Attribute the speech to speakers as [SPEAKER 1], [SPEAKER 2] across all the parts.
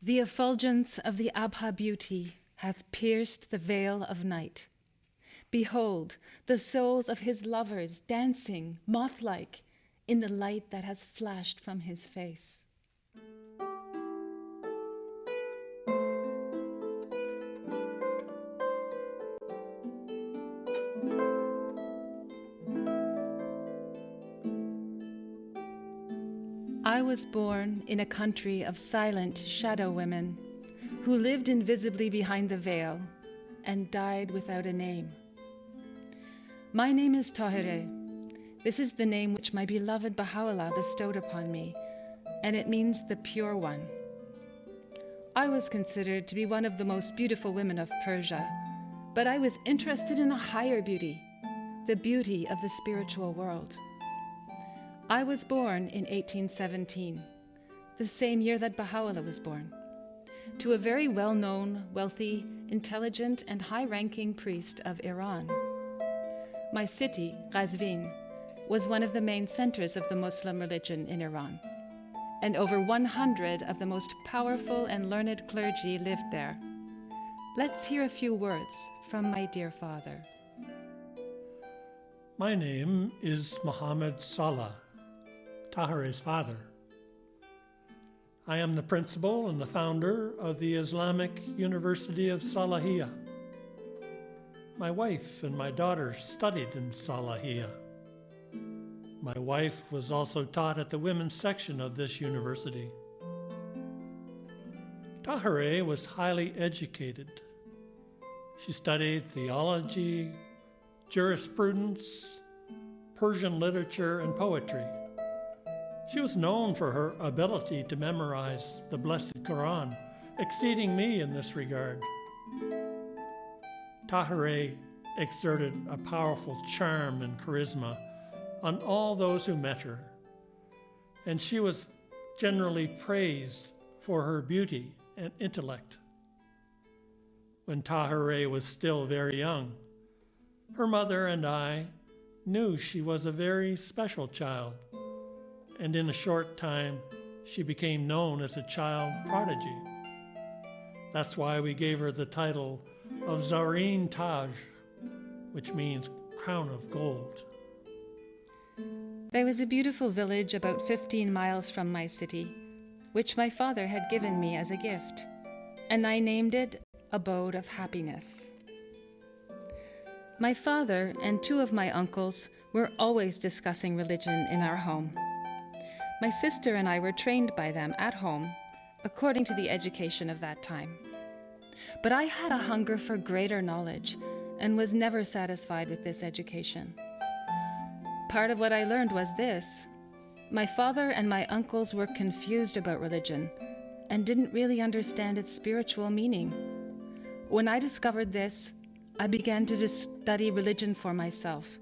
[SPEAKER 1] The effulgence of the Abha beauty hath pierced the veil of night. Behold, the souls of his lovers dancing, moth-like, in the light that has flashed from his face. I was born in a country of silent shadow women who lived invisibly behind the veil and died without a name. My name is Tahirih. This is the name which my beloved Baha'u'llah bestowed upon me, and it means the pure one. I was considered to be one of the most beautiful women of Persia, but I was interested in a higher beauty, the beauty of the spiritual world. I was born in 1817, the same year that Baha'u'llah was born, to a very well-known, wealthy, intelligent, and high-ranking priest of Iran. My city, Qazvin, was one of the main centers of the Muslim religion in Iran, and over 100 of the most powerful and learned clergy lived there. Let's hear a few words from my dear father.
[SPEAKER 2] My name is Muhammad Salah, Tahirih's father. I am the principal and the founder of the Islamic University of Salahiyah. My wife and my daughter studied in Salahiyah. My wife was also taught at the women's section of this university. Tahirih was highly educated. She studied theology, jurisprudence, Persian literature, and poetry. She was known for her ability to memorize the Blessed Quran, exceeding me in this regard. Tahirih exerted a powerful charm and charisma on all those who met her, and she was generally praised for her beauty and intellect. When Tahirih was still very young, her mother and I knew she was a very special child, and in a short time she became known as a child prodigy. That's why we gave her the title of Zareen Taj, which means crown of gold.
[SPEAKER 1] There was a beautiful village about 15 miles from my city, which my father had given me as a gift, and I named it Abode of Happiness. My father and two of my uncles were always discussing religion in our home. My sister and I were trained by them at home, according to the education of that time. But I had a hunger for greater knowledge and was never satisfied with this education. Part of what I learned was this: my father and my uncles were confused about religion and didn't really understand its spiritual meaning. When I discovered this, I began to study religion for myself.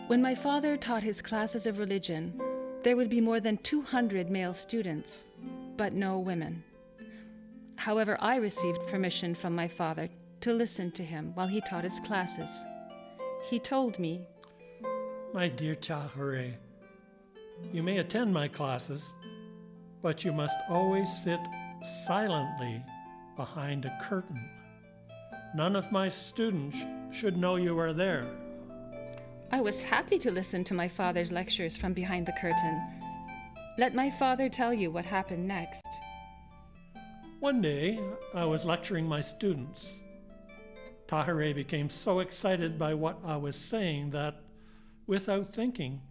[SPEAKER 1] When my father taught his classes of religion, there would be more than 200 male students, but no women. However, I received permission from my father to listen to him while he taught his classes. He told me,
[SPEAKER 2] "My dear Tahirih, you may attend my classes, but you must always sit silently behind a curtain. None of my students should know you are there."
[SPEAKER 1] I was happy to listen to my father's lectures from behind the curtain. Let my father tell you what happened next.
[SPEAKER 2] One day, I was lecturing my students. Tahirih became so excited by what I was saying that, without thinking,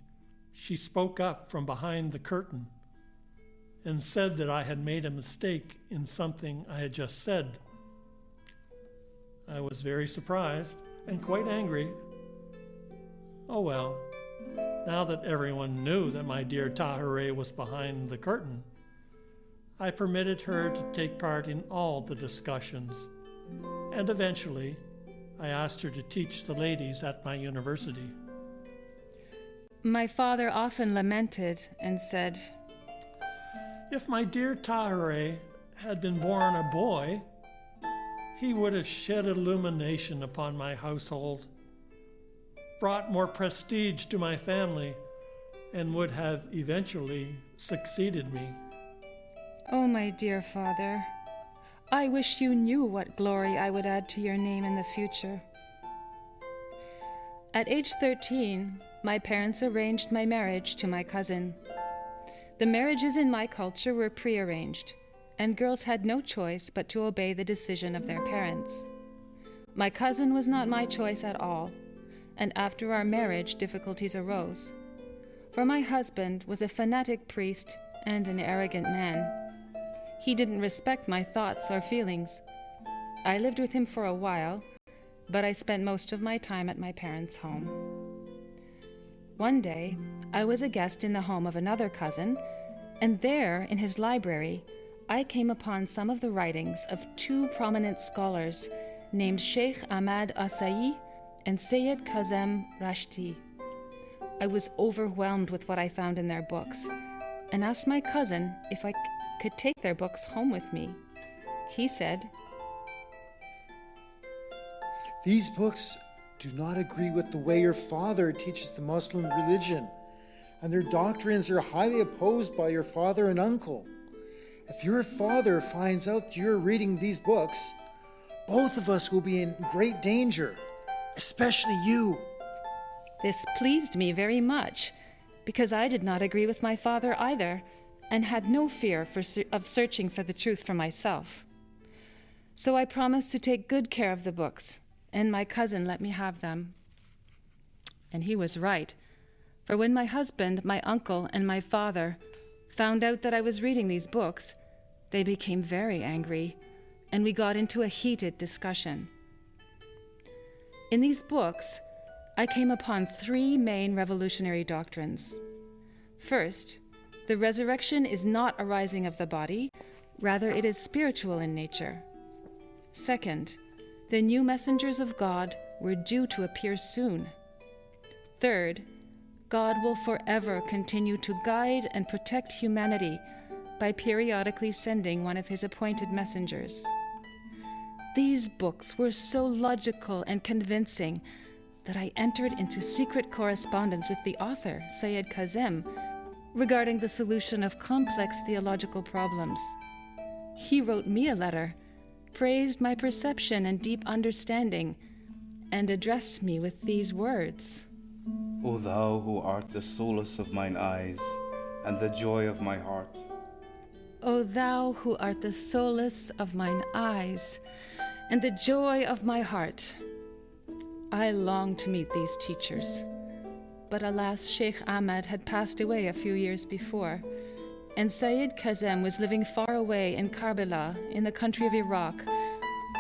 [SPEAKER 2] she spoke up from behind the curtain and said that I had made a mistake in something I had just said. I was very surprised and quite angry. Oh well, now that everyone knew that my dear Tahirih was behind the curtain, I permitted her to take part in all the discussions, and eventually I asked her to teach the ladies at my university.
[SPEAKER 1] My father often lamented and said,
[SPEAKER 2] "If my dear Tahirih had been born a boy, he would have shed illumination upon my household, brought more prestige to my family, and would have eventually succeeded me."
[SPEAKER 1] Oh, my dear father, I wish you knew what glory I would add to your name in the future. At age 13, my parents arranged my marriage to my cousin. The marriages in my culture were prearranged, and girls had no choice but to obey the decision of their parents. My cousin was not my choice at all, and after our marriage, difficulties arose. For my husband was a fanatic priest and an arrogant man. He didn't respect my thoughts or feelings. I lived with him for a while, but I spent most of my time at my parents' home. One day, I was a guest in the home of another cousin, and there, in his library, I came upon some of the writings of two prominent scholars named Sheikh Ahmad Asai and Sayyid Kazem Rashti. I was overwhelmed with what I found in their books and asked my cousin if I could take their books home with me. He said,
[SPEAKER 3] "These books do not agree with the way your father teaches the Muslim religion, and their doctrines are highly opposed by your father and uncle. If your father finds out that you're reading these books, both of us will be in great danger, especially you."
[SPEAKER 1] This pleased me very much, because I did not agree with my father either, and had no fear of searching for the truth for myself. So I promised to take good care of the books, and my cousin let me have them. And he was right, for when my husband, my uncle, and my father found out that I was reading these books, they became very angry, and we got into a heated discussion. In these books, I came upon three main revolutionary doctrines. First, the resurrection is not a rising of the body, rather it is spiritual in nature. Second, the new messengers of God were due to appear soon. Third, God will forever continue to guide and protect humanity by periodically sending one of his appointed messengers. These books were so logical and convincing that I entered into secret correspondence with the author, Sayyid Kazem, regarding the solution of complex theological problems. He wrote me a letter, praised my perception and deep understanding, and addressed me with these words:
[SPEAKER 4] O thou who art the solace of mine eyes and the joy of my heart.
[SPEAKER 1] O thou who art the solace of mine eyes and the joy of my heart. I longed to meet these teachers, but alas, Sheikh Ahmad had passed away a few years before, and Sayyid Kazem was living far away in Karbala, in the country of Iraq,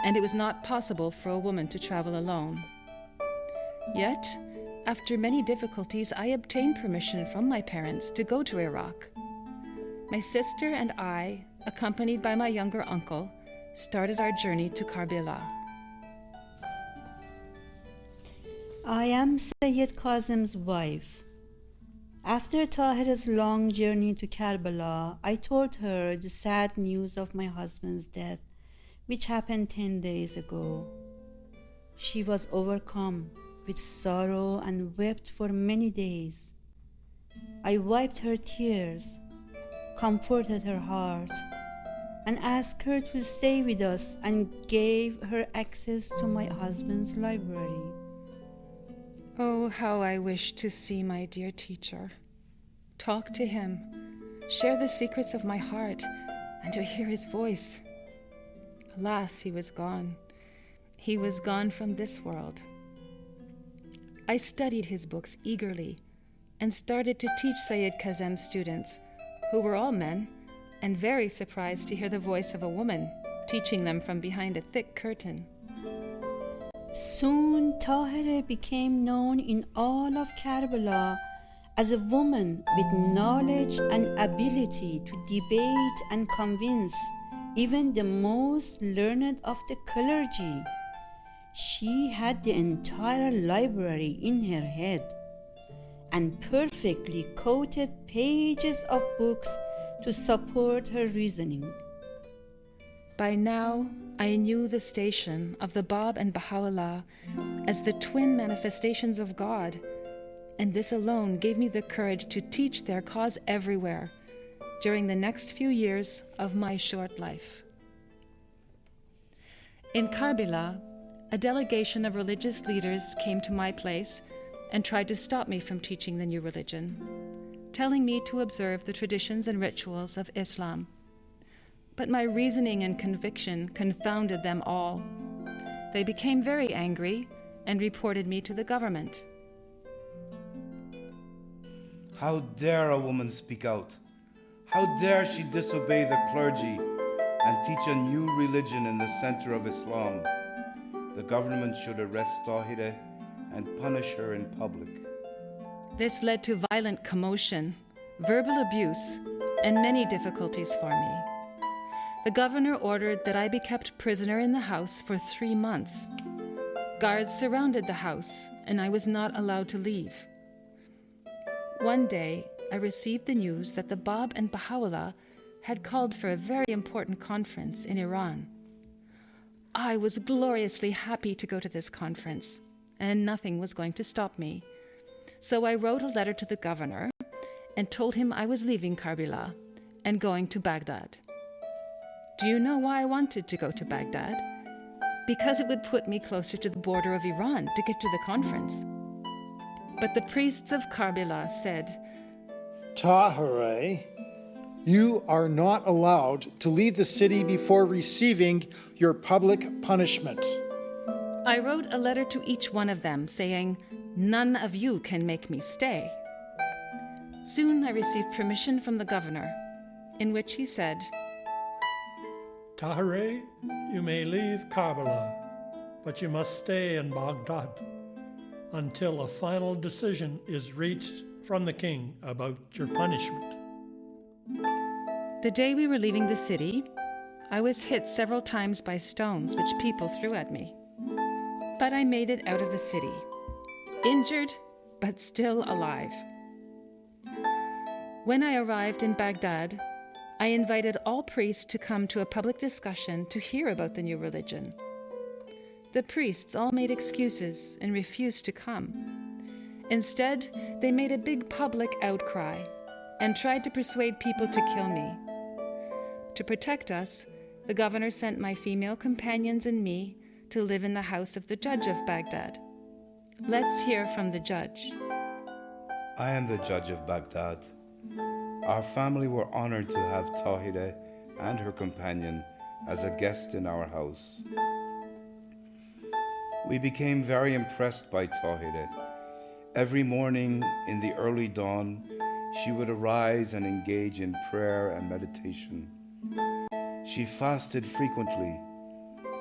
[SPEAKER 1] and it was not possible for a woman to travel alone. Yet, after many difficulties, I obtained permission from my parents to go to Iraq. My sister and I, accompanied by my younger uncle, started our journey to Karbala.
[SPEAKER 5] I am Sayyid Kazem's wife. After Tahir's long journey to Karbala, I told her the sad news of my husband's death, which happened 10 days ago. She was overcome with sorrow and wept for many days. I wiped her tears, comforted her heart, and asked her to stay with us and gave her access to my husband's library.
[SPEAKER 1] Oh, how I wish to see my dear teacher, talk to him, share the secrets of my heart, and to hear his voice. Alas, he was gone. He was gone from this world. I studied his books eagerly and started to teach Sayyid Kazem's students, who were all men, and very surprised to hear the voice of a woman teaching them from behind a thick curtain.
[SPEAKER 5] Soon Tahirih became known in all of Karbala as a woman with knowledge and ability to debate and convince even the most learned of the clergy. She had the entire library in her head and perfectly quoted pages of books to support her reasoning.
[SPEAKER 1] By now, I knew the station of the Bab and Baha'u'llah as the twin manifestations of God, and this alone gave me the courage to teach their cause everywhere, during the next few years of my short life. In Karbala, a delegation of religious leaders came to my place and tried to stop me from teaching the new religion, telling me to observe the traditions and rituals of Islam. But my reasoning and conviction confounded them all. They became very angry and reported me to the government.
[SPEAKER 4] How dare a woman speak out? How dare she disobey the clergy and teach a new religion in the center of Islam? The government should arrest Tahirih and punish her in public.
[SPEAKER 1] This led to violent commotion, verbal abuse, and many difficulties for me. The governor ordered that I be kept prisoner in the house for 3 months. Guards surrounded the house, and I was not allowed to leave. One day, I received the news that the Bab and Baha'u'llah had called for a very important conference in Iran. I was gloriously happy to go to this conference, and nothing was going to stop me. So I wrote a letter to the governor and told him I was leaving Karbala and going to Baghdad. Do you know why I wanted to go to Baghdad? Because it would put me closer to the border of Iran to get to the conference. But the priests of Karbala said,
[SPEAKER 3] Tahirih, you are not allowed to leave the city before receiving your public punishment.
[SPEAKER 1] I wrote a letter to each one of them saying, none of you can make me stay. Soon I received permission from the governor, in which he said,
[SPEAKER 2] Tahirih, you may leave Karbala, but you must stay in Baghdad until a final decision is reached from the king about your punishment.
[SPEAKER 1] The day we were leaving the city, I was hit several times by stones which people threw at me. But I made it out of the city, injured but still alive. When I arrived in Baghdad, I invited all priests to come to a public discussion to hear about the new religion. The priests all made excuses and refused to come. Instead, they made a big public outcry and tried to persuade people to kill me. To protect us, the governor sent my female companions and me to live in the house of the judge of Baghdad. Let's hear from the judge.
[SPEAKER 4] I am the judge of Baghdad. Our family were honored to have Tahirih and her companion as a guest in our house. We became very impressed by Tahirih. Every morning in the early dawn, she would arise and engage in prayer and meditation. She fasted frequently.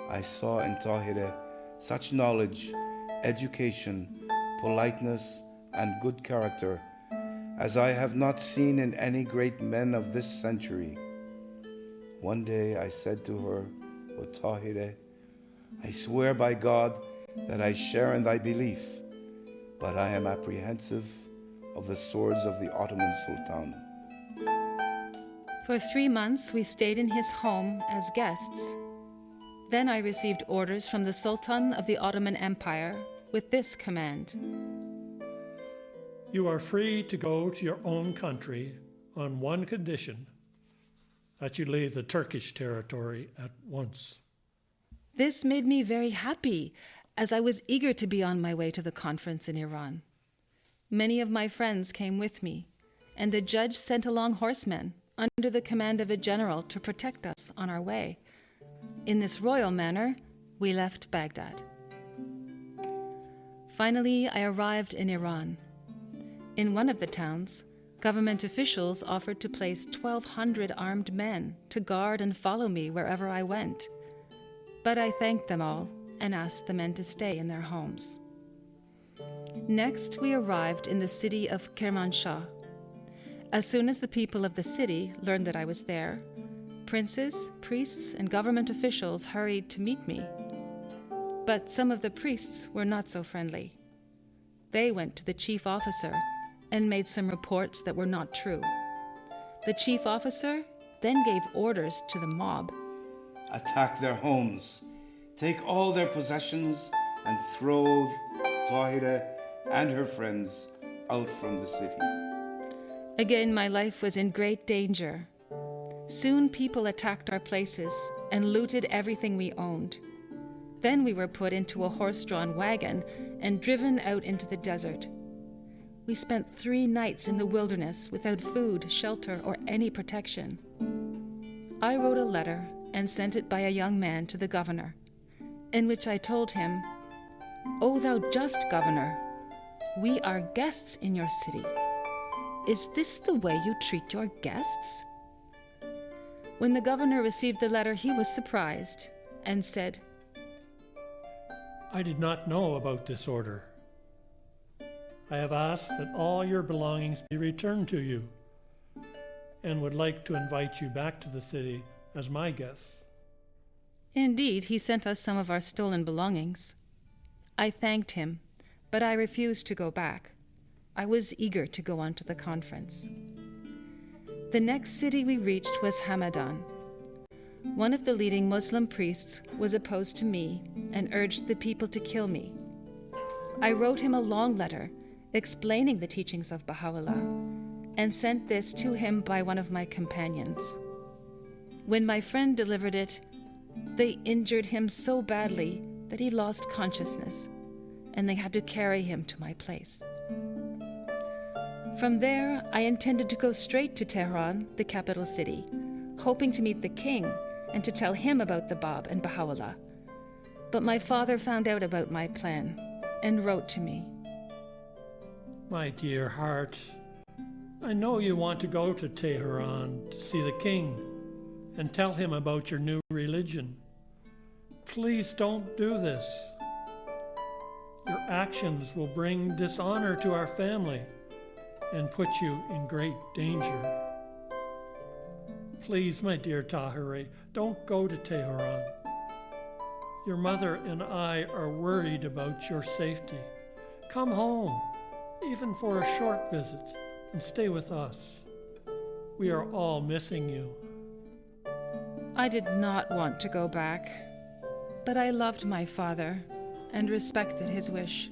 [SPEAKER 4] I saw in Tahirih such knowledge, education, politeness, and good character as I have not seen in any great men of this century. One day I said to her, O Tahirih, I swear by God that I share in thy belief, but I am apprehensive of the swords of the Ottoman Sultan.
[SPEAKER 1] For 3 months, we stayed in his home as guests. Then I received orders from the Sultan of the Ottoman Empire with this command.
[SPEAKER 2] You are free to go to your own country on one condition, that you leave the Turkish territory at once.
[SPEAKER 1] This made me very happy, as I was eager to be on my way to the conference in Iran. Many of my friends came with me, and the judge sent along horsemen under the command of a general to protect us on our way. In this royal manner, we left Baghdad. Finally, I arrived in Iran. In one of the towns, government officials offered to place 1,200 armed men to guard and follow me wherever I went. But I thanked them all and asked the men to stay in their homes. Next, we arrived in the city of Kermanshah. As soon as the people of the city learned that I was there, princes, priests, and government officials hurried to meet me. But some of the priests were not so friendly. They went to the chief officer and made some reports that were not true. The chief officer then gave orders to the mob.
[SPEAKER 4] Attack their homes, take all their possessions, and throw Tahirih and her friends out from the city.
[SPEAKER 1] Again, my life was in great danger. Soon people attacked our places and looted everything we owned. Then we were put into a horse-drawn wagon and driven out into the desert. We spent 3 nights in the wilderness without food, shelter, or any protection. I wrote a letter and sent it by a young man to the governor, in which I told him, "O thou just governor, we are guests in your city. Is this the way you treat your guests?" When the governor received the letter, he was surprised and said,
[SPEAKER 2] "I did not know about this order. I have asked that all your belongings be returned to you and would like to invite you back to the city as my guests."
[SPEAKER 1] Indeed, he sent us some of our stolen belongings. I thanked him, but I refused to go back. I was eager to go on to the conference. The next city we reached was Hamadan. One of the leading Muslim priests was opposed to me and urged the people to kill me. I wrote him a long letter explaining the teachings of Baha'u'llah and sent this to him by one of my companions. When my friend delivered it, they injured him so badly that he lost consciousness, and they had to carry him to my place. From there, I intended to go straight to Tehran, the capital city, hoping to meet the king and to tell him about the Bab and Baha'u'llah. But my father found out about my plan and wrote to me.
[SPEAKER 2] "My dear heart, I know you want to go to Tehran to see the king and tell him about your new religion. Please don't do this. Your actions will bring dishonor to our family and put you in great danger. Please, my dear Tahirih, don't go to Tehran. Your mother and I are worried about your safety. Come home, even for a short visit, and stay with us. We are all missing you."
[SPEAKER 1] I did not want to go back, but I loved my father and respected his wish.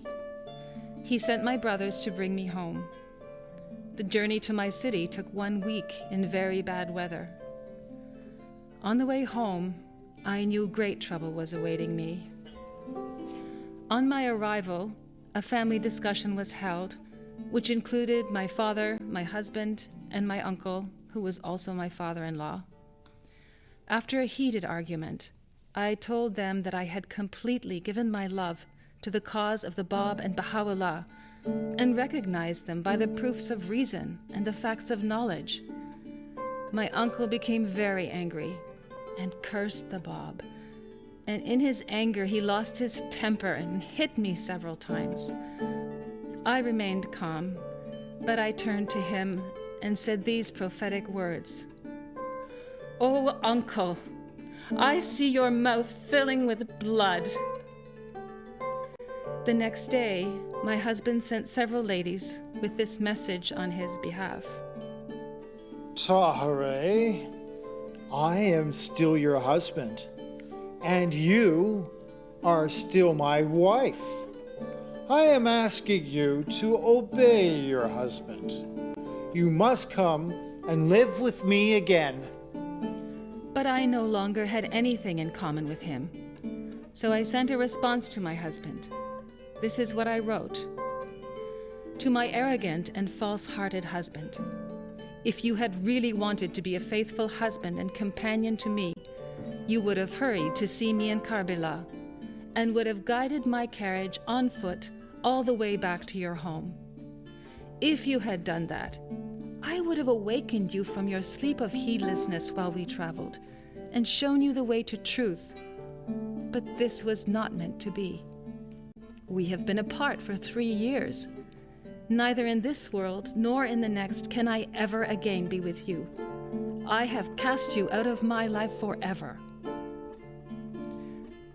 [SPEAKER 1] He sent my brothers to bring me home. The journey to my city took 1 week in very bad weather. On the way home, I knew great trouble was awaiting me. On my arrival, a family discussion was held, which included my father, my husband, and my uncle, who was also my father-in-law. After a heated argument, I told them that I had completely given my love to the cause of the Bab and Baha'u'llah and recognized them by the proofs of reason and the facts of knowledge. My uncle became very angry and cursed the Bab, and in his anger he lost his temper and hit me several times. I remained calm, but I turned to him and said these prophetic words: "Oh, uncle, I see your mouth filling with blood." The next day, my husband sent several ladies with this message on his behalf.
[SPEAKER 3] "Tahirih, I am still your husband, and you are still my wife. I am asking you to obey your husband. You must come and live with me again."
[SPEAKER 1] But I no longer had anything in common with him. So I sent a response to my husband. This is what I wrote. "To my arrogant and false-hearted husband, if you had really wanted to be a faithful husband and companion to me, you would have hurried to see me in Karbala and would have guided my carriage on foot all the way back to your home. If you had done that, I would have awakened you from your sleep of heedlessness while we traveled and shown you the way to truth. But this was not meant to be. We have been apart for 3 years. Neither in this world nor in the next can I ever again be with you. I have cast you out of my life forever."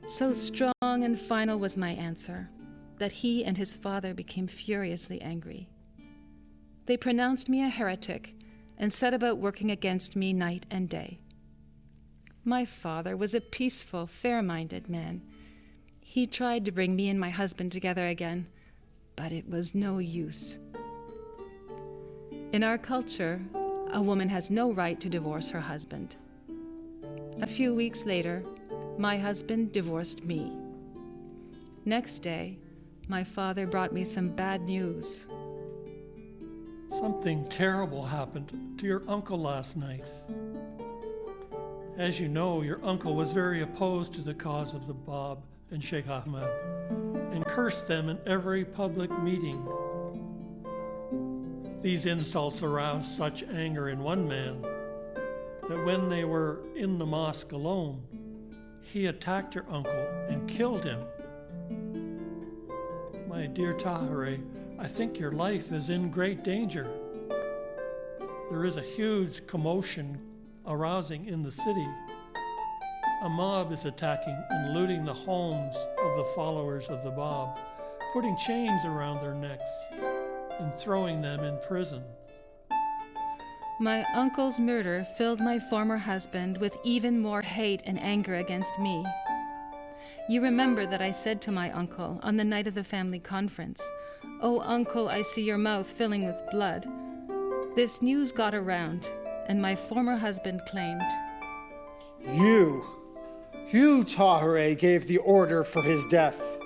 [SPEAKER 1] So strong and final was my answer that he and his father became furiously angry. They pronounced me a heretic and set about working against me night and day. My father was a peaceful, fair-minded man. He tried to bring me and my husband together again, but it was no use. In our culture, a woman has no right to divorce her husband. A few weeks later, my husband divorced me. Next day, my father brought me some bad news.
[SPEAKER 2] Something terrible happened to your uncle last night. As you know, your uncle was very opposed to the cause of the Bab and Sheikh Ahmed and cursed them in every public meeting. These insults aroused such anger in one man that when they were in the mosque alone, he attacked your uncle and killed him. My dear Tahirih, I think your life is in great danger. There is a huge commotion arousing in the city. A mob is attacking and looting the homes of the followers of the Bab, putting chains around their necks and throwing them in prison.
[SPEAKER 1] My uncle's murder filled my former husband with even more hate and anger against me. You remember that I said to my uncle on the night of the family conference, "Oh, uncle, I see your mouth filling with blood." This news got around, and my former husband claimed,
[SPEAKER 3] You, Tahirih, gave the order for his death.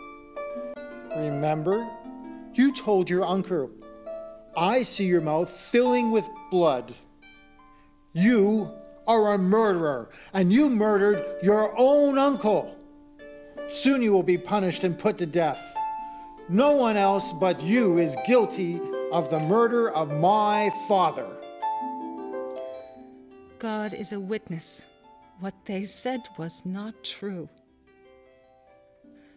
[SPEAKER 3] Remember? You told your uncle, I see your mouth filling with blood. You are a murderer, and you murdered your own uncle. Soon you will be punished and put to death. No one else but you is guilty of the murder of my father.
[SPEAKER 1] God is a witness. What they said was not true.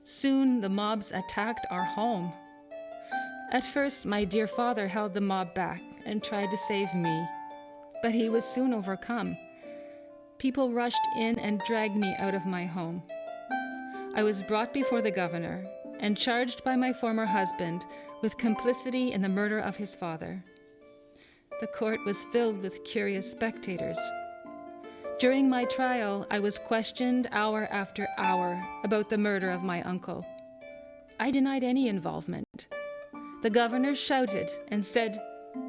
[SPEAKER 1] Soon the mobs attacked our home. At first, my dear father held the mob back and tried to save me, but he was soon overcome. People rushed in and dragged me out of my home. I was brought before the governor and charged by my former husband with complicity in the murder of his father. The court was filled with curious spectators. During my trial, I was questioned hour after hour about the murder of my uncle. I denied any involvement. The governor shouted and said,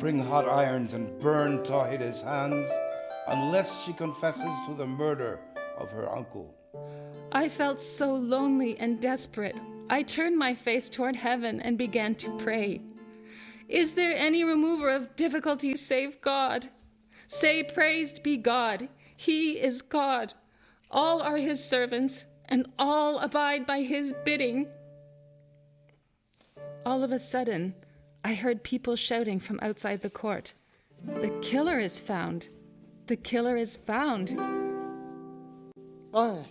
[SPEAKER 4] Bring hot irons and burn Tahirih's hands unless she confesses to the murder of her uncle.
[SPEAKER 1] I felt so lonely and desperate. I turned my face toward heaven and began to pray. Is there any remover of difficulties save God? Say, praised be God. He is God. All are his servants, and all abide by his bidding. All of a sudden, I heard people shouting from outside the court. The killer is found. The killer is found.
[SPEAKER 3] I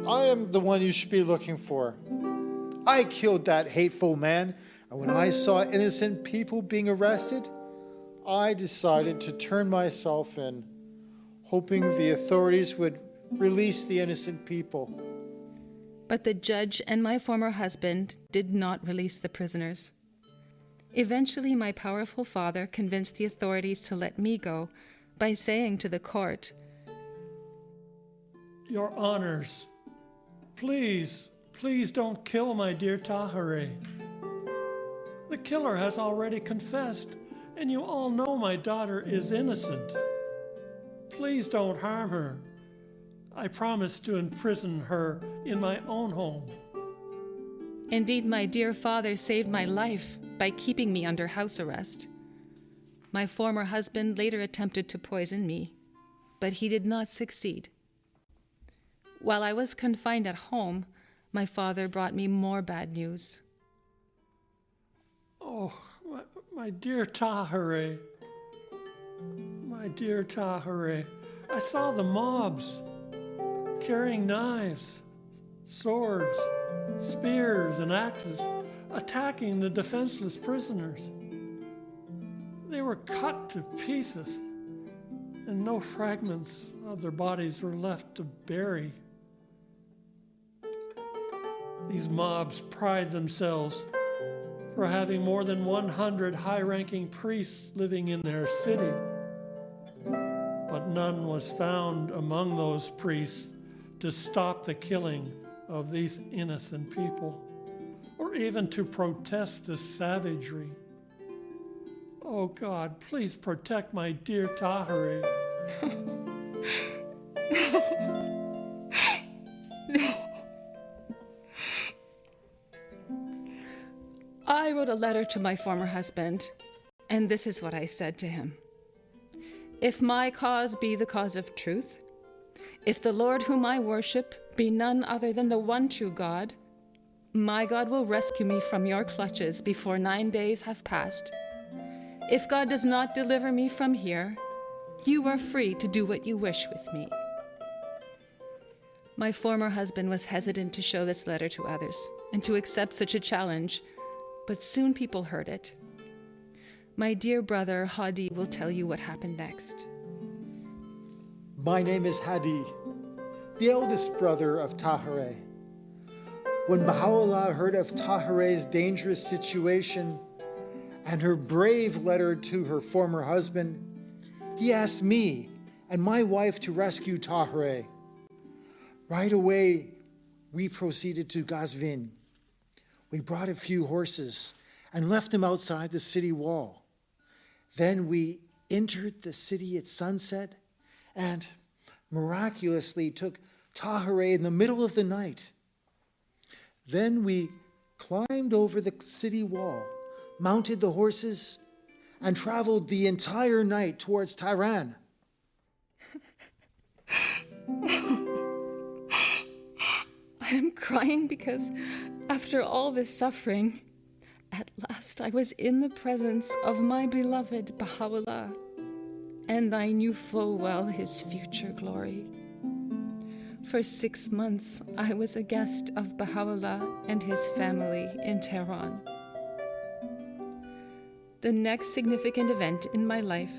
[SPEAKER 3] am the one you should be looking for. I killed that hateful man, and when I saw innocent people being arrested, I decided to turn myself in, hoping the authorities would release the innocent people.
[SPEAKER 1] But the judge and my former husband did not release the prisoners. Eventually, my powerful father convinced the authorities to let me go by saying to the court,
[SPEAKER 2] Your honors, please don't kill my dear Tahirih. The killer has already confessed, and you all know my daughter is innocent. Please don't harm her. I promise to imprison her in my own home.
[SPEAKER 1] Indeed, my dear father saved my life by keeping me under house arrest. My former husband later attempted to poison me, but he did not succeed. While I was confined at home, my father brought me more bad news.
[SPEAKER 2] Oh, my dear Tahirih. My dear Tahirih. I saw the mobs carrying knives, swords, spears, and axes, attacking the defenseless prisoners. They were cut to pieces, and no fragments of their bodies were left to bury. These mobs pride themselves for having more than 100 high-ranking priests living in their city. But none was found among those priests to stop the killing of these innocent people, or even to protest the savagery. Oh God, please protect my dear Tahirih.
[SPEAKER 1] No. I wrote a letter to my former husband, and this is what I said to him. If my cause be the cause of truth, if the Lord whom I worship be none other than the one true God, my God will rescue me from your clutches before 9 days have passed. If God does not deliver me from here, you are free to do what you wish with me. My former husband was hesitant to show this letter to others and to accept such a challenge, but soon people heard it. My dear brother Hadi will tell you what happened next.
[SPEAKER 3] My name is Hadi, the eldest brother of Tahirih. When Baha'u'llah heard of Tahirih's dangerous situation and her brave letter to her former husband, he asked me and my wife to rescue Tahirih. Right away, we proceeded to Gazvin. We brought a few horses and left them outside the city wall. Then we entered the city at sunset and miraculously took Tahirih in the middle of the night. Then we climbed over the city wall, mounted the horses, and traveled the entire night towards Tehran.
[SPEAKER 1] I am crying because after all this suffering, at last I was in the presence of my beloved Baha'u'llah, and I knew full well his future glory. For 6 months, I was a guest of Baha'u'llah and his family in Tehran. The next significant event in my life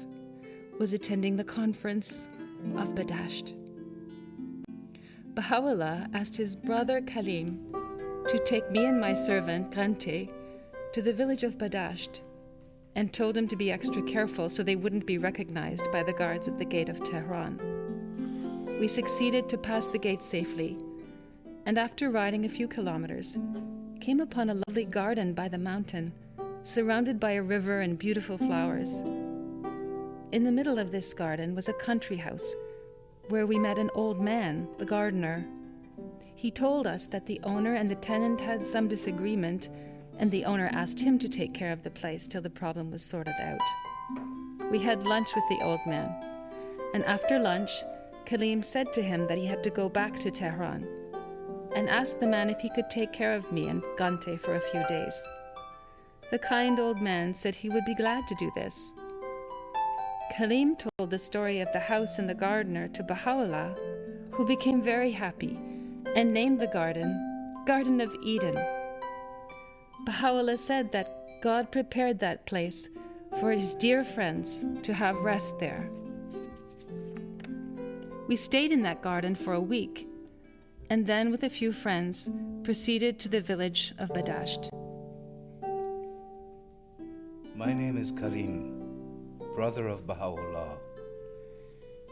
[SPEAKER 1] was attending the conference of Badasht. Baha'u'llah asked his brother Kalim to take me and my servant Grante to the village of Badasht and told him to be extra careful so they wouldn't be recognized by the guards at the gate of Tehran. We succeeded to pass the gate safely, and after riding a few kilometers, came upon a lovely garden by the mountain, surrounded by a river and beautiful flowers. In the middle of this garden was a country house, where we met an old man, the gardener. He told us that the owner and the tenant had some disagreement, and the owner asked him to take care of the place till the problem was sorted out. We had lunch with the old man, and after lunch, Kalim said to him that he had to go back to Tehran, and asked the man if he could take care of me and Gante for a few days. The kind old man said he would be glad to do this. Kalim told the story of the house and the gardener to Baha'u'llah, who became very happy and named the Garden of Eden. Baha'u'llah said that God prepared that place for his dear friends to have rest there. We stayed in that garden for a week, and then with a few friends proceeded to the village of Badasht.
[SPEAKER 4] My name is Karim, brother of Baha'u'llah.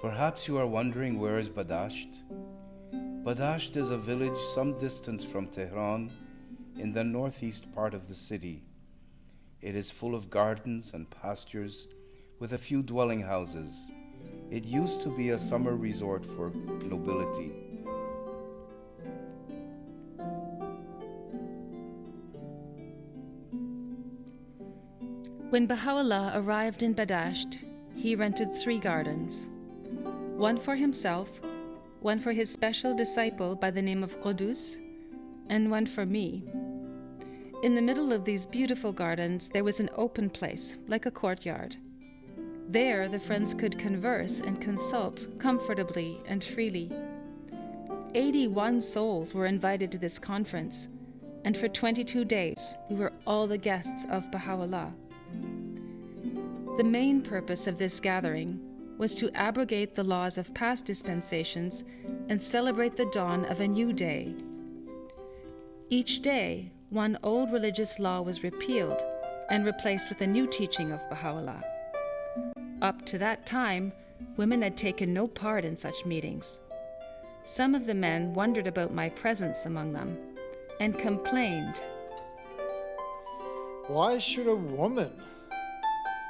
[SPEAKER 4] Perhaps you are wondering, where is Badasht? Badasht is a village some distance from Tehran in the northeast part of the city. It is full of gardens and pastures with a few dwelling houses. It used to be a summer resort for nobility.
[SPEAKER 1] When Baha'u'llah arrived in Badasht, he rented 3 gardens, one for himself, one for his special disciple by the name of Qudus, and one for me. In the middle of these beautiful gardens, there was an open place, like a courtyard. There, the friends could converse and consult comfortably and freely. 81 souls were invited to this conference, and for 22 days, we were all the guests of Baha'u'llah. The main purpose of this gathering was to abrogate the laws of past dispensations and celebrate the dawn of a new day. Each day, one old religious law was repealed and replaced with a new teaching of Baha'u'llah. Up to that time, women had taken no part in such meetings. Some of the men wondered about my presence among them and complained.
[SPEAKER 3] Why should a woman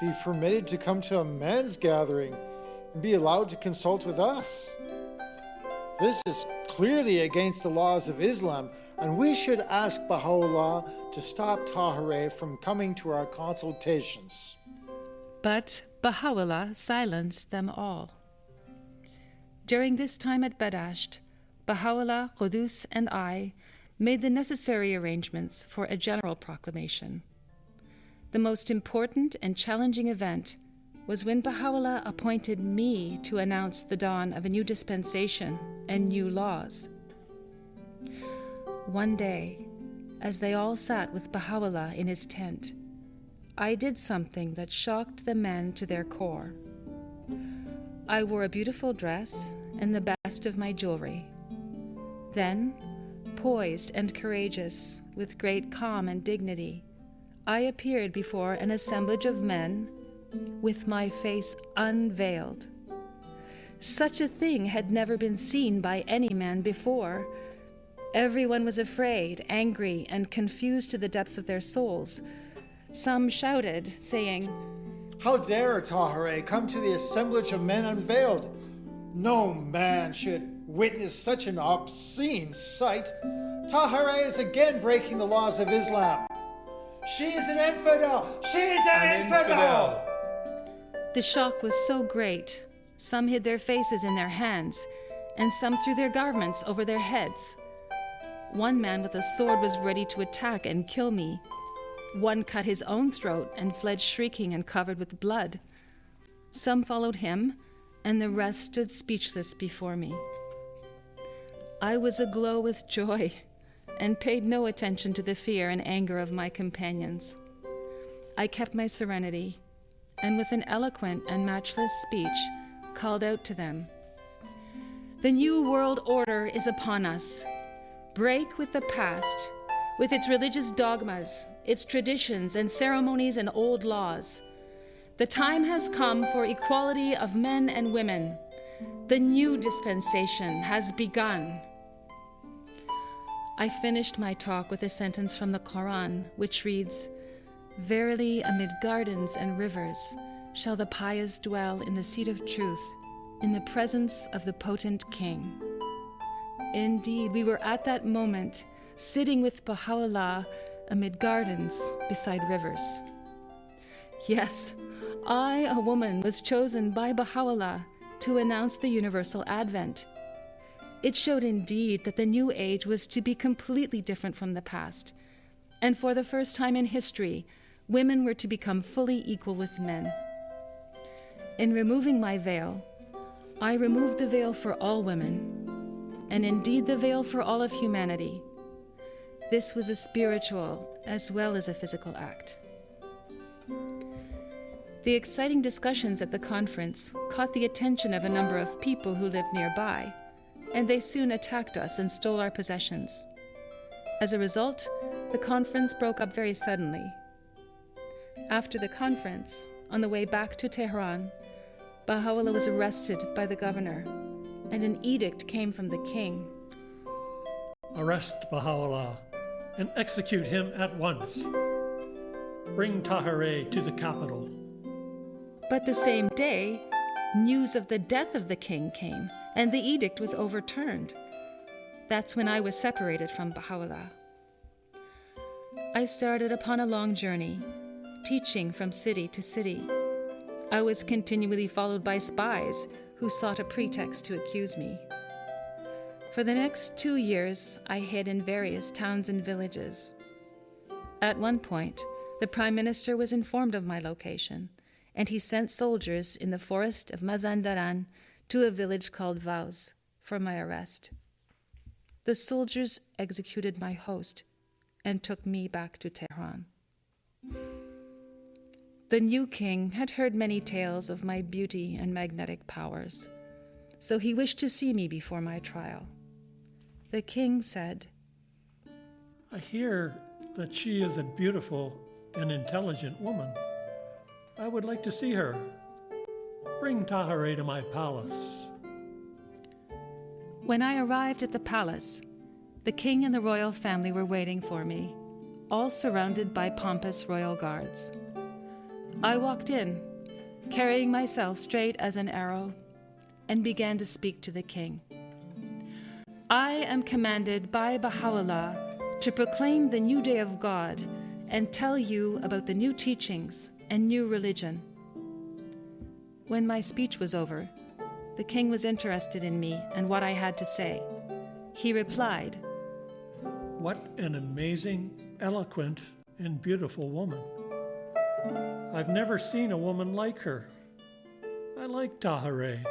[SPEAKER 3] be permitted to come to a men's gathering and be allowed to consult with us? This is clearly against the laws of Islam, and we should ask Baha'u'llah to stop Tahirih from coming to our consultations.
[SPEAKER 1] But Baha'u'llah silenced them all. During this time at Badasht, Baha'u'llah, Qudus, and I made the necessary arrangements for a general proclamation. The most important and challenging event was when Baha'u'llah appointed me to announce the dawn of a new dispensation and new laws. One day, as they all sat with Baha'u'llah in his tent, I did something that shocked the men to their core. I wore a beautiful dress and the best of my jewelry. Then, poised and courageous, with great calm and dignity, I appeared before an assemblage of men with my face unveiled. Such a thing had never been seen by any man before. Everyone was afraid, angry, and confused to the depths of their souls. Some shouted, saying,
[SPEAKER 3] How dare Tahirih come to the assemblage of men unveiled? No man should witness such an obscene sight. Tahirih is again breaking the laws of Islam. She is an infidel! She is an infidel!
[SPEAKER 1] The shock was so great, some hid their faces in their hands, and some threw their garments over their heads. One man with a sword was ready to attack and kill me. One cut his own throat and fled shrieking and covered with blood. Some followed him, and the rest stood speechless before me. I was aglow with joy and paid no attention to the fear and anger of my companions. I kept my serenity, and with an eloquent and matchless speech called out to them, The new world order is upon us. Break with the past, with its religious dogmas, its traditions and ceremonies and old laws. The time has come for equality of men and women. The new dispensation has begun. I finished my talk with a sentence from the Quran, which reads, Verily, amid gardens and rivers shall the pious dwell in the seat of truth, in the presence of the potent king. Indeed, we were at that moment sitting with Baha'u'llah amid gardens beside rivers. Yes, I, a woman, was chosen by Baha'u'llah to announce the universal advent. It showed indeed that the new age was to be completely different from the past, and for the first time in history, women were to become fully equal with men. In removing my veil, I removed the veil for all women, and indeed the veil for all of humanity. This was a spiritual as well as a physical act. The exciting discussions at the conference caught the attention of a number of people who lived nearby, and they soon attacked us and stole our possessions. As a result, the conference broke up very suddenly. After the conference, on the way back to Tehran, Baha'u'llah was arrested by the governor, and an edict came from the king.
[SPEAKER 2] Arrest Baha'u'llah and execute him at once. Bring Tahirih to the capital.
[SPEAKER 1] But the same day, news of the death of the king came, and the edict was overturned. That's when I was separated from Baha'u'llah. I started upon a long journey, teaching from city to city. I was continually followed by spies who sought a pretext to accuse me. For the next 2 years, I hid in various towns and villages. At one point, the Prime Minister was informed of my location, and he sent soldiers in the forest of Mazandaran to a village called Vaus for my arrest. The soldiers executed my host and took me back to Tehran. The new king had heard many tales of my beauty and magnetic powers, so he wished to see me before my trial. The king said,
[SPEAKER 2] I hear that she is a beautiful and intelligent woman. I would like to see her. Bring Tahirih to my palace.
[SPEAKER 1] When I arrived at the palace, the king and the royal family were waiting for me, all surrounded by pompous royal guards. I walked in, carrying myself straight as an arrow, and began to speak to the king. I am commanded by Baha'u'llah to proclaim the new day of God and tell you about the new teachings and new religion. When my speech was over, the king was interested in me and what I had to say. He replied,
[SPEAKER 2] "What an amazing, eloquent, and beautiful woman. I've never seen a woman like her. I like Tahirih.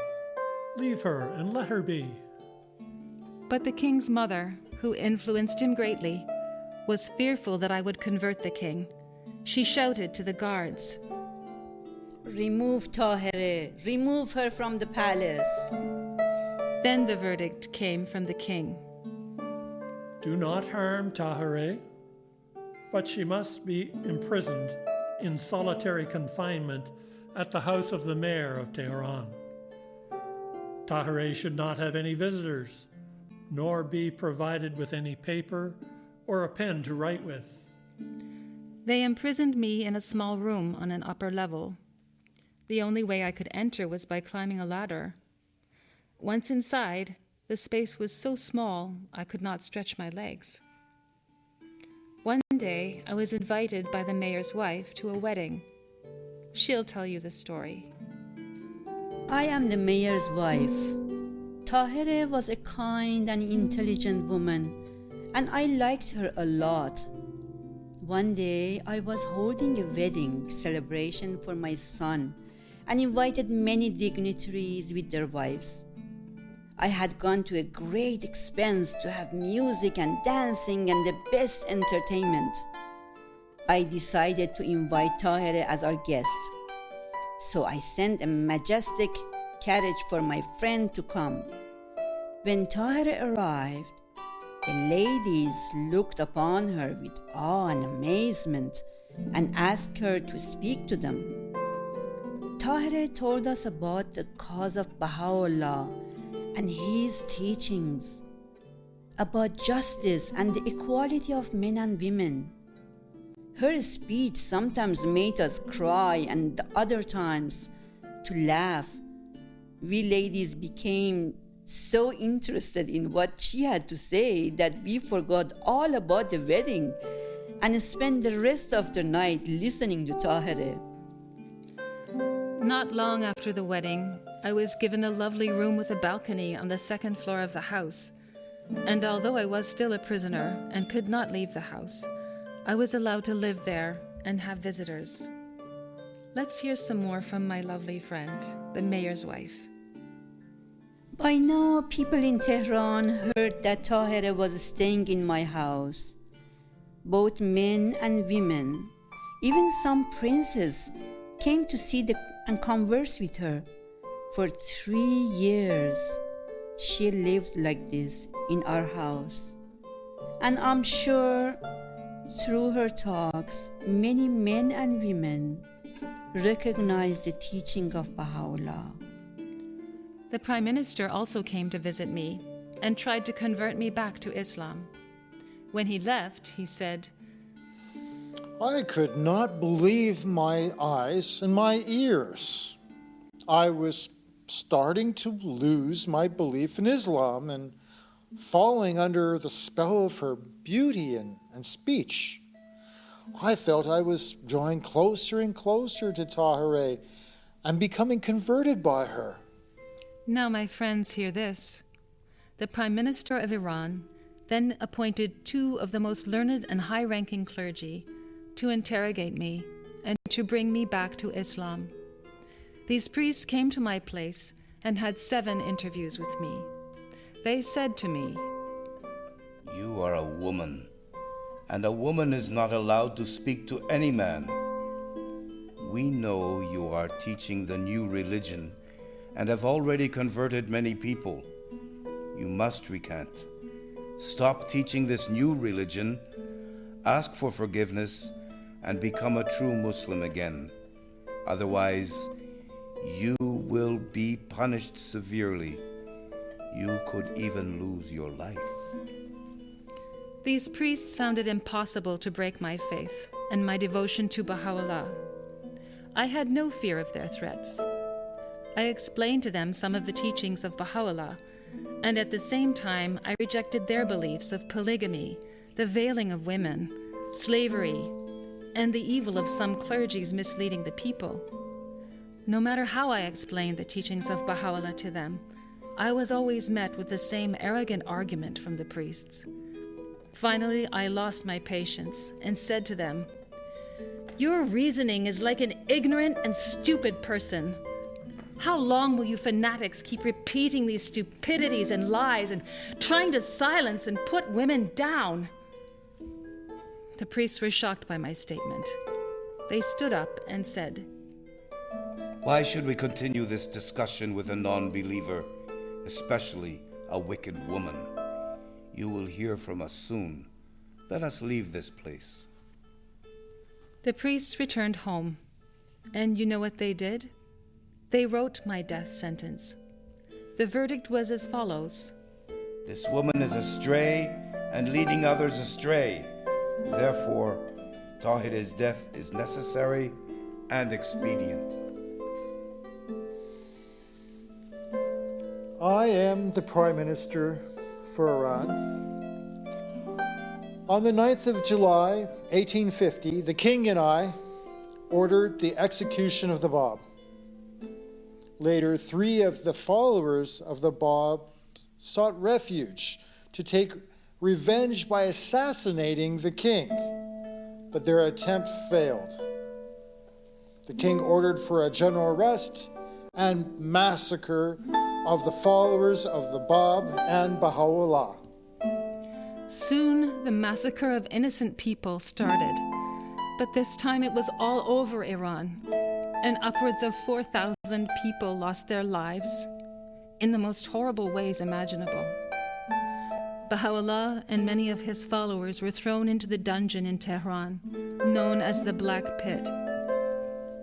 [SPEAKER 2] Leave her and let her be."
[SPEAKER 1] But the king's mother, who influenced him greatly, was fearful that I would convert the king. She shouted to the guards,
[SPEAKER 5] "Remove Tahirih, remove her from the palace."
[SPEAKER 1] Then the verdict came from the king.
[SPEAKER 2] "Do not harm Tahirih, but she must be imprisoned in solitary confinement at the house of the mayor of Tehran. Tahirih should not have any visitors, nor be provided with any paper or a pen to write with."
[SPEAKER 1] They imprisoned me in a small room on an upper level. The only way I could enter was by climbing a ladder. Once inside, the space was so small I could not stretch my legs. One day, I was invited by the mayor's wife to a wedding. She'll tell you the story.
[SPEAKER 5] I am the mayor's wife. Tahirih was a kind and intelligent woman, and I liked her a lot. One day, I was holding a wedding celebration for my son and invited many dignitaries with their wives. I had gone to a great expense to have music and dancing and the best entertainment. I decided to invite Tahirih as our guest. So I sent a majestic carriage for my friend to come. When Tahirih arrived, the ladies looked upon her with awe and amazement and asked her to speak to them. Tahirih told us about the cause of Baha'u'llah and his teachings, about justice and the equality of men and women. Her speech sometimes made us cry and other times to laugh. We ladies became so interested in what she had to say that we forgot all about the wedding and spent the rest of the night listening to Tahirih.
[SPEAKER 1] Not long after the wedding, I was given a lovely room with a balcony on the second floor of the house. And although I was still a prisoner and could not leave the house, I was allowed to live there and have visitors. Let's hear some more from my lovely friend, the mayor's wife.
[SPEAKER 5] By now, people in Tehran heard that Tahirih was staying in my house. Both men and women, even some princes, came to see and converse with her. For 3 years, she lived like this in our house. And I'm sure through her talks, many men and women recognized the teaching of Baha'u'llah.
[SPEAKER 1] The Prime Minister also came to visit me and tried to convert me back to Islam. When he left, he said,
[SPEAKER 3] I could not believe my eyes and my ears. I was starting to lose my belief in Islam and falling under the spell of her beauty and speech. I felt I was drawing closer and closer to Tahirih and becoming converted by her.
[SPEAKER 1] Now, my friends, hear this. The Prime Minister of Iran then appointed 2 of the most learned and high-ranking clergy to interrogate me and to bring me back to Islam. These priests came to my place and had 7 interviews with me. They said to me,
[SPEAKER 4] You are a woman, and a woman is not allowed to speak to any man. We know you are teaching the new religion and have already converted many people. You must recant. Stop teaching this new religion, ask for forgiveness, and become a true Muslim again. Otherwise, you will be punished severely. You could even lose your life.
[SPEAKER 1] These priests found it impossible to break my faith and my devotion to Baha'u'llah. I had no fear of their threats. I explained to them some of the teachings of Baha'u'llah, and at the same time I rejected their beliefs of polygamy, the veiling of women, slavery, and the evil of some clergies misleading the people. No matter how I explained the teachings of Baha'u'llah to them, I was always met with the same arrogant argument from the priests. Finally, I lost my patience and said to them, "Your reasoning is like an ignorant and stupid person. How long will you fanatics keep repeating these stupidities and lies and trying to silence and put women down?" The priests were shocked by my statement. They stood up and said,
[SPEAKER 4] Why should we continue this discussion with a non-believer, especially a wicked woman? You will hear from us soon. Let us leave this place.
[SPEAKER 1] The priests returned home, and you know what they did? They wrote my death sentence. The verdict was as follows.
[SPEAKER 4] This woman is astray and leading others astray. Therefore, Tahirih's death is necessary and expedient.
[SPEAKER 3] I am the Prime Minister for Iran. On the 9th of July, 1850, the King and I ordered the execution of the Bab. Later, 3 of the followers of the Bab sought refuge to take revenge by assassinating the king, but their attempt failed. The king ordered for a general arrest and massacre of the followers of the Bab and Baha'u'llah.
[SPEAKER 1] Soon the massacre of innocent people started, but this time it was all over Iran, and upwards of 4,000 people lost their lives in the most horrible ways imaginable. Baha'u'llah and many of his followers were thrown into the dungeon in Tehran, known as the Black Pit.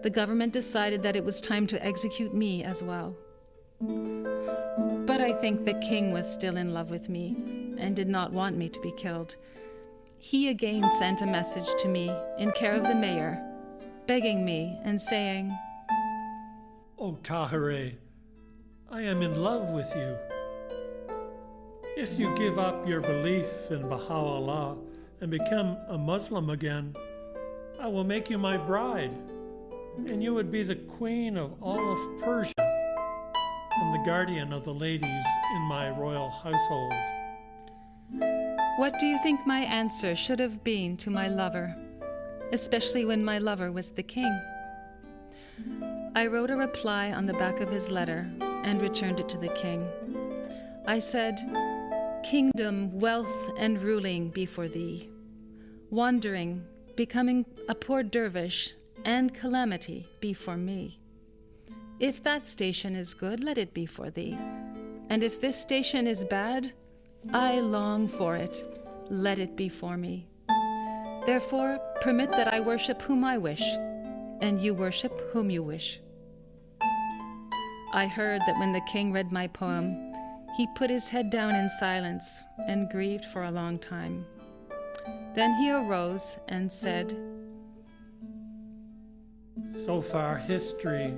[SPEAKER 1] The government decided that it was time to execute me as well. But I think the king was still in love with me and did not want me to be killed. He again sent a message to me in care of the mayor, begging me and saying,
[SPEAKER 2] "O Tahirih, I am in love with you. If you give up your belief in Baha'u'llah and become a Muslim again, I will make you my bride, and you would be the queen of all of Persia and the guardian of the ladies in my royal household."
[SPEAKER 1] What do you think my answer should have been to my lover, especially when my lover was the king? I wrote a reply on the back of his letter and returned it to the king. I said, "Kingdom, wealth, and ruling be for thee. Wandering, becoming a poor dervish, and calamity be for me. If that station is good, let it be for thee. And if this station is bad, I long for it. Let it be for me. Therefore, permit that I worship whom I wish, and you worship whom you wish." I heard that when the king read my poem, he put his head down in silence and grieved for a long time. Then he arose and said,
[SPEAKER 2] So far, history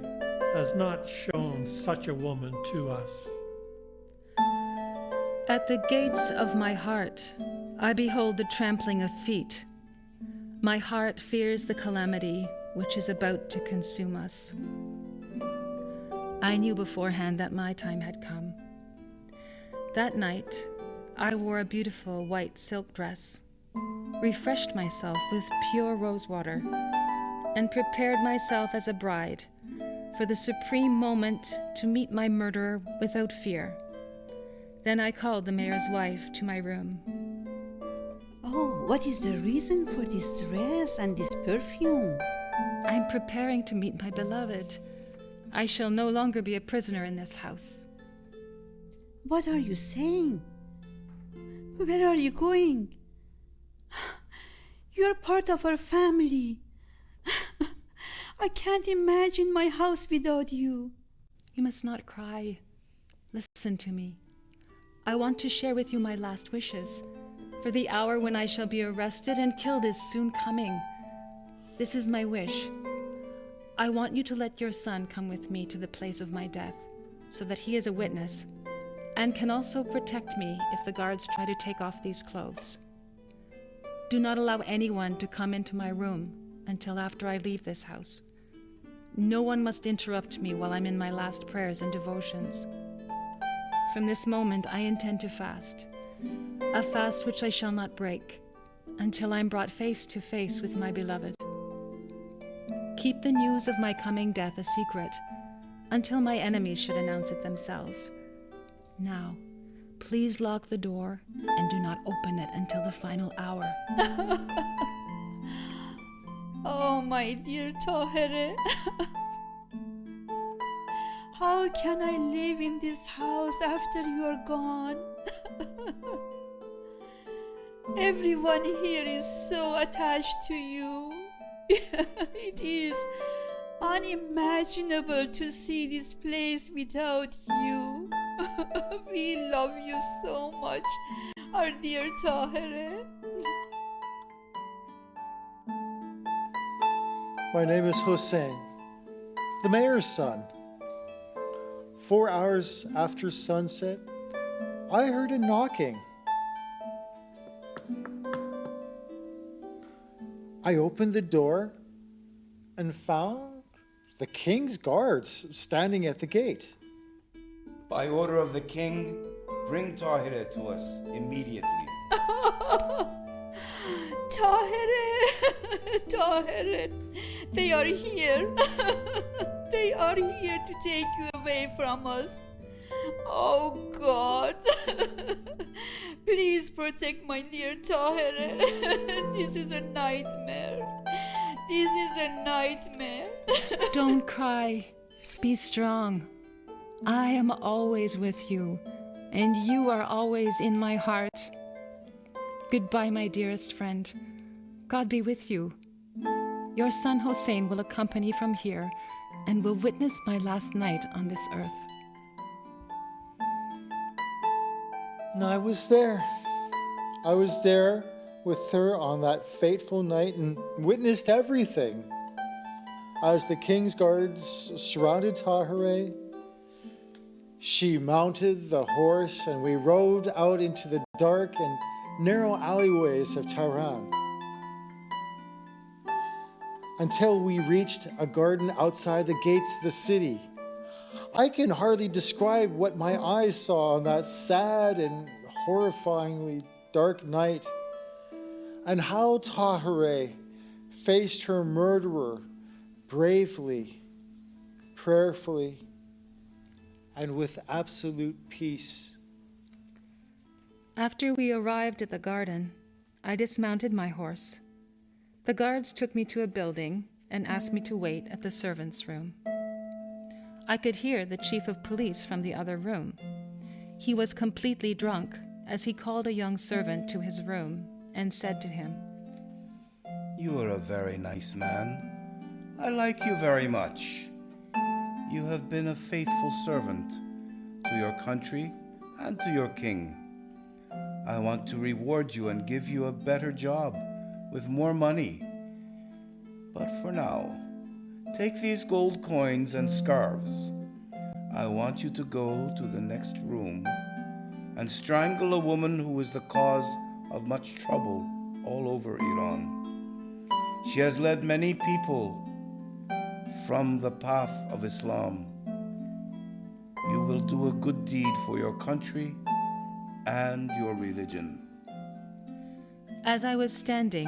[SPEAKER 2] has not shown such a woman to us.
[SPEAKER 1] "At the gates of my heart, I behold the trampling of feet. My heart fears the calamity which is about to consume us." I knew beforehand that my time had come. That night, I wore a beautiful white silk dress, refreshed myself with pure rose water, and prepared myself as a bride for the supreme moment to meet my murderer without fear. Then I called the mayor's wife to my room.
[SPEAKER 5] Oh, what is the reason for this dress and this perfume?
[SPEAKER 1] "I'm preparing to meet my beloved. I shall no longer be a prisoner in this house."
[SPEAKER 5] What are you saying? Where are you going? You are part of our family. I can't imagine my house without you.
[SPEAKER 1] You must not cry. Listen to me. I want to share with you my last wishes, for the hour when I shall be arrested and killed is soon coming. This is my wish. I want you to let your son come with me to the place of my death, so that he is a witness, and can also protect me if the guards try to take off these clothes. Do not allow anyone to come into my room until after I leave this house. No one must interrupt me while I'm in my last prayers and devotions. From this moment I intend to fast, a fast which I shall not break, until I'm brought face to face with my beloved. Keep the news of my coming death a secret, until my enemies should announce it themselves. Now, please lock the door and do not open it until the final hour.
[SPEAKER 5] Oh, my dear Tahirih. How can I live in this house after you're gone? Everyone here is so attached to you. It is unimaginable to see this place without you. We love you so much, our dear Tahirih.
[SPEAKER 3] My name is Hussein, the mayor's son. 4 hours after sunset, I heard a knocking. I opened the door and found the king's guards standing at the gate.
[SPEAKER 4] By order of the king, bring Tahirih to us immediately.
[SPEAKER 5] Tahirih, Tahirih, they are here. They are here to take you away from us. Oh God, please protect my dear Tahirih. This is a nightmare. This is a nightmare.
[SPEAKER 1] Don't cry. Be strong. I am always with you, and you are always in my heart. Goodbye, my dearest friend. God be with you. Your son Hossein will accompany from here and will witness my last night on this earth.
[SPEAKER 3] And I was there. I was there with her on that fateful night and witnessed everything. As the king's guards surrounded Tahirih, she mounted the horse and we rode out into the dark and narrow alleyways of Tehran until we reached a garden outside the gates of the city. I can hardly describe what my eyes saw on that sad and horrifyingly dark night, and how Tahirih faced her murderer bravely, prayerfully, and with absolute peace.
[SPEAKER 1] After we arrived at the garden, I dismounted my horse. The guards took me to a building and asked me to wait at the servants' room. I could hear the chief of police from the other room. He was completely drunk as he called a young servant to his room and said to him,
[SPEAKER 4] You are a very nice man. I like you very much. You have been a faithful servant to your country and to your king. I want to reward you and give you a better job with more money. But for now, take these gold coins and scarves. I want you to go to the next room and strangle a woman who is the cause of much trouble all over Iran. She has led many people from the path of Islam. You will do a good deed for your country and your religion.
[SPEAKER 1] As I was standing,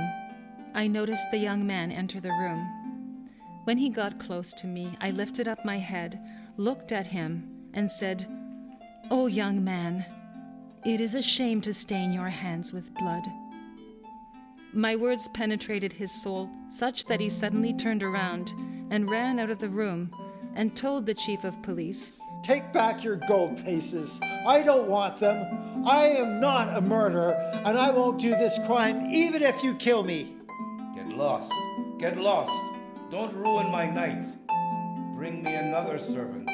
[SPEAKER 1] I noticed the young man enter the room. When he got close to me, I lifted up my head, looked at him, and said, "O young man, it is a shame to stain your hands with blood." My words penetrated his soul such that he suddenly turned around and ran out of the room and told the chief of police,
[SPEAKER 3] Take back your gold pieces. I don't want them. I am not a murderer, and I won't do this crime even if you kill me.
[SPEAKER 4] Get lost. Get lost. Don't ruin my night. Bring me another servant.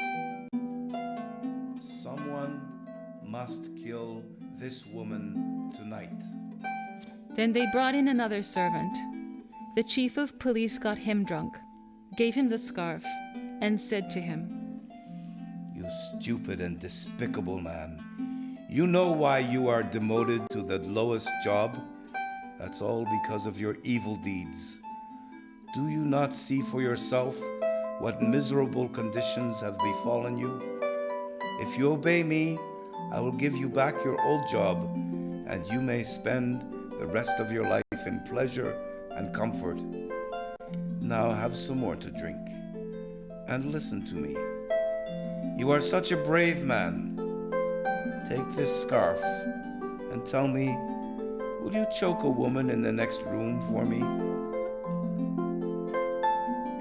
[SPEAKER 4] Someone must kill this woman tonight.
[SPEAKER 1] Then they brought in another servant. The chief of police got him drunk. gave him the scarf, and said to him,
[SPEAKER 4] "You stupid and despicable man. You know why you are demoted to the lowest job? That's all because of your evil deeds. Do you not see for yourself what miserable conditions have befallen you? If you obey me, I will give you back your old job, and you may spend the rest of your life in pleasure and comfort. Now have some more to drink, and listen to me. You are such a brave man. Take this scarf and tell me, will you choke a woman in the next room for me?"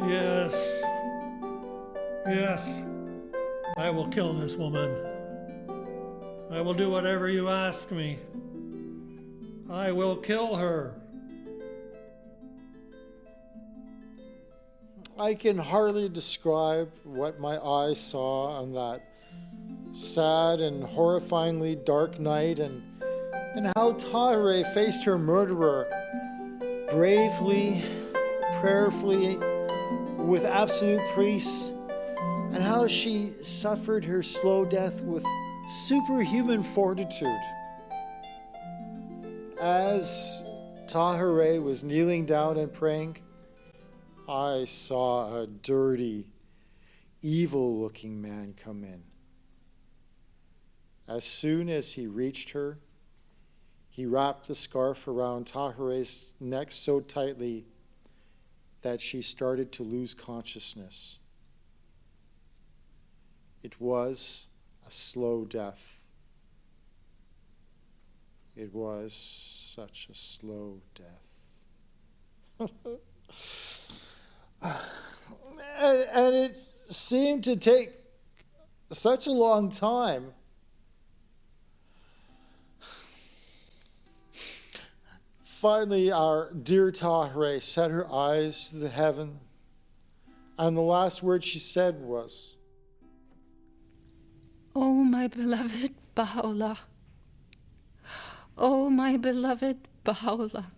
[SPEAKER 2] Yes. Yes. I will kill this woman. I will do whatever you ask me. I will kill her.
[SPEAKER 3] I can hardly describe what my eyes saw on that sad and horrifyingly dark night, and how Tahirih faced her murderer bravely, prayerfully, with absolute peace, and how she suffered her slow death with superhuman fortitude. As Tahirih was kneeling down and praying, I saw a dirty, evil-looking man come in. As soon as he reached her, he wrapped the scarf around Tahirih's neck so tightly that she started to lose consciousness. It was a slow death. It was such a slow death. And it seemed to take such a long time. Finally, our dear Tahirih set her eyes to the heaven, and the last word she said was,
[SPEAKER 1] "O my beloved Baha'u'llah! O my beloved Baha'u'llah!"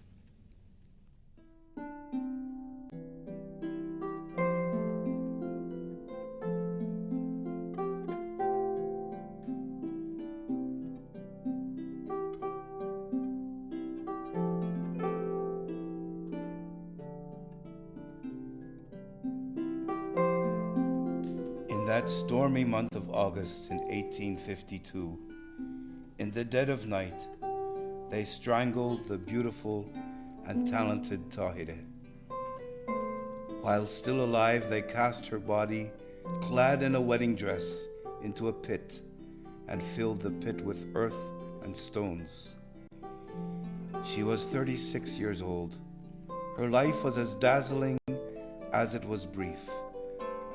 [SPEAKER 4] In that stormy month of August in 1852, in the dead of night, they strangled the beautiful and talented Tahirih. While still alive, they cast her body, clad in a wedding dress, into a pit and filled the pit with earth and stones. She was 36 years old. Her life was as dazzling as it was brief,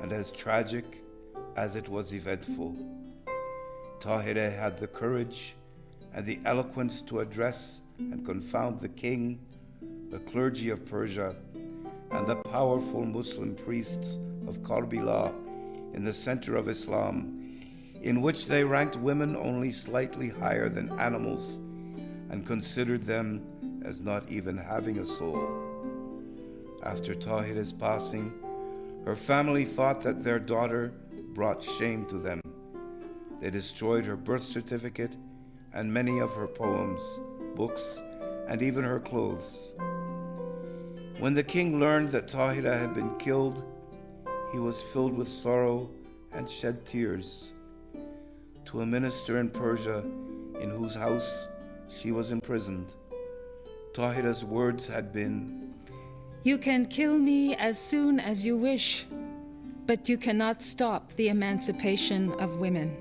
[SPEAKER 4] and as tragic as it was eventful. Tahirih had the courage and the eloquence to address and confound the king, the clergy of Persia, and the powerful Muslim priests of Karbala in the center of Islam, in which they ranked women only slightly higher than animals and considered them as not even having a soul. After Tahirih's passing, her family thought that their daughter brought shame to them. They destroyed her birth certificate and many of her poems, books, and even her clothes. When the king learned that Tahirih had been killed, he was filled with sorrow and shed tears. To a minister in Persia, in whose house she was imprisoned, Tahirih's words had been,
[SPEAKER 1] "You can kill me as soon as you wish, but you cannot stop the emancipation of women."